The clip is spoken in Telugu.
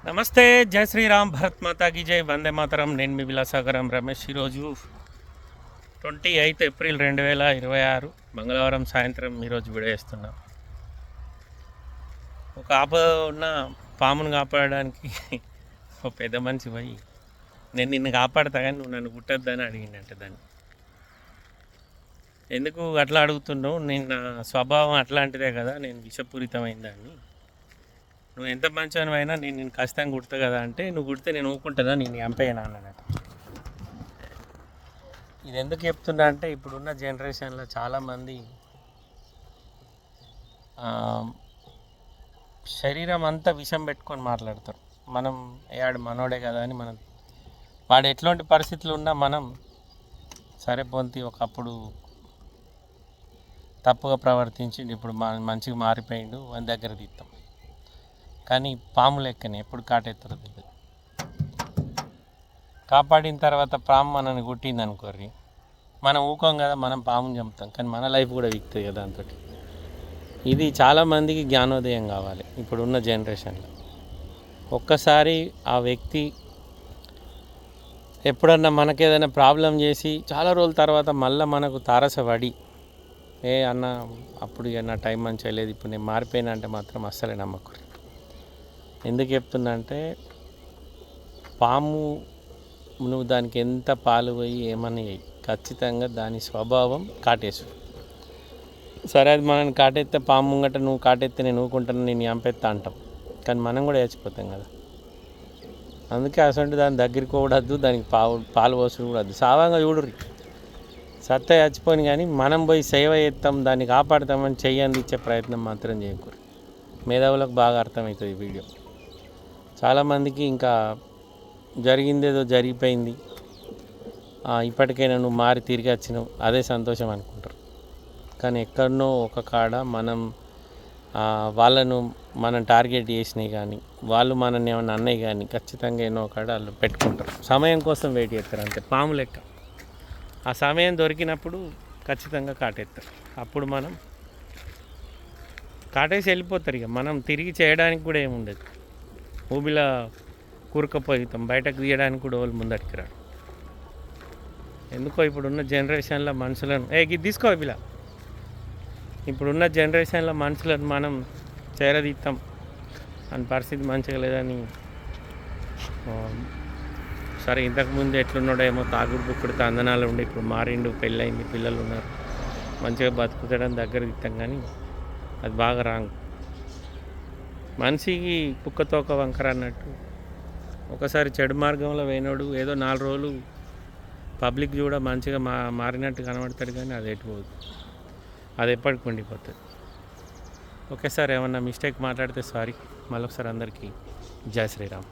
నమస్తే, జై శ్రీరామ్, భరత్ మాతాకి జై, వందే మాతరం. నేను మీ విలాసాగరం రమేష్. ఈరోజు 28 ఏప్రిల్ 2026 మంగళవారం సాయంత్రం ఈరోజు విడేస్తున్నాం. ఒక ఉన్న పామును కాపాడడానికి ఒక పెద్ద మనిషి పోయి, నేను నిన్ను కాపాడతా కానీ నువ్వు నన్ను కుట్టద్దని అడిగిందంటే దాన్ని. ఎందుకు అట్లా అడుగుతున్నావు? నేను నా స్వభావం అట్లాంటిదే కదా, నేను విషపూరితమైన దాన్ని. నువ్వు ఎంత మంచివైనా నేను ఖచ్చితంగా కుడతా కదా అంటే, నువ్వు కుడితే నేను ఊపుకుంటుందా, నేను చంపేయనా అన్నట్టు. ఇది ఎందుకు చెప్తున్నా అంటే, ఇప్పుడున్న జనరేషన్లో చాలామంది శరీరం అంతా విషం పెట్టుకొని మాట్లాడతారు. మనం ఏడు మనోడే కదా అని, మనం వాడు ఎట్లాంటి పరిస్థితులు ఉన్నా మనం సరే పొంతి ఒకప్పుడు తప్పుగా ప్రవర్తించి ఇప్పుడు మంచిగా మారిపోయిండు అని దగ్గర తీస్తాం. కానీ పాము లెక్కనే ఎప్పుడు కాటెత్తరు తెలియదు. కాపాడిన తర్వాత పాము మనల్ని కుట్టింది అనుకోర్రి, మనం ఊకోం కదా, మనం పాముని చంపుతాం. కానీ మన లైఫ్ కూడా వీక్తుంది కదా దాంతో. ఇది చాలామందికి జ్ఞానోదయం కావాలి ఇప్పుడున్న జనరేషన్లో. ఒక్కసారి ఆ వ్యక్తి ఎప్పుడన్నా మనకేదైనా ప్రాబ్లం చేసి చాలా రోజుల తర్వాత మళ్ళీ మనకు తారసపడి, ఏ అన్న అప్పుడు ఇక నా టైం మంచిగా లేదు, ఇప్పుడు నేను మారిపోయినా అంటే మాత్రం అస్సలే నమ్మకూడదు. ఎందుకు చెప్తున్నా అంటే, పాము నువ్వు దానికి ఎంత పాలు పోయి ఏమని ఖచ్చితంగా దాని స్వభావం కాటేసు. సరే, అది మనల్ని కాటెత్తే పాము ముంగట నువ్వు కాటెత్తే నేను ఊకుంటాను, నేను చంపేస్తా అంటాం. కానీ మనం కూడా చచ్చిపోతాం కదా. అందుకే అసలు దాని దగ్గరికి పోవద్దు, దానికి పాలు పోసుడు కూడా వద్దు. సావంగా చూడుర్రి, సత్తా చచ్చిపోయింది. కానీ మనం పోయి సేవ చేస్తాం, దాన్ని కాపాడుతామని చెయ్యంది ఇచ్చే ప్రయత్నం మాత్రం చేయకూడదు. మేధావులకు బాగా అర్థమవుతుంది ఈ వీడియో. చాలామందికి ఇంకా జరిగిందేదో జరిగిపోయింది, ఇప్పటికైనా నువ్వు మారి తిరిగి వచ్చినావు, అదే సంతోషం అనుకుంటారు. కానీ ఎక్కడనో ఒక కాడ వాళ్ళను మనం టార్గెట్ చేసినాయి కానీ, వాళ్ళు మనల్ని ఏమైనా అన్నయ్య కానీ ఖచ్చితంగా ఎన్నో కాడ వాళ్ళు పెట్టుకుంటారు. సమయం కోసం వెయిట్ చేస్తారు అంతే, పాము లెక్క. ఆ సమయం దొరికినప్పుడు ఖచ్చితంగా కాటేస్తారు. అప్పుడు మనం కాటేసి వెళ్ళిపోతారు. ఇక మనం తిరిగి చేయడానికి కూడా ఏముండదు. ఊబిలా కూరుకపోతాం, బయటకు తీయడానికి కూడా వాళ్ళు ముందటికి రాడు. ఎందుకో ఇప్పుడున్న జనరేషన్లో మనుషులను ఇది తీసుకో ఇలా, ఇప్పుడున్న జనరేషన్లో మనుషులను మనం చేరదీస్తాం అని పరిస్థితి మంచిగా లేదని. సరే, ఇంతకుముందు ఎట్లున్నాడో ఏమో, తాగుడు బుక్కుడు తందనాలు ఉండి ఇప్పుడు మారిండు, పెళ్ళయింది, పిల్లలు ఉన్నారు, మంచిగా బతుకుతాడని దగ్గర తీస్తాం. కానీ అది బాగా రాంగ్. మనిషికి కుక్కతోక వంకర అన్నట్టు, ఒకసారి చెడు మార్గంలో పోయినోడు ఏదో 4 రోజులు పబ్లిక్ కూడా మంచిగా మారినట్టు కనబడతాడు. కానీ అది ఎటుపోదు, అది ఎప్పటికి ఉండిపోతుంది. ఒకేసారి ఏమన్నా మిస్టేక్ మాట్లాడితే సారీ. మళ్ళొకసారి అందరికీ జై శ్రీరామ్.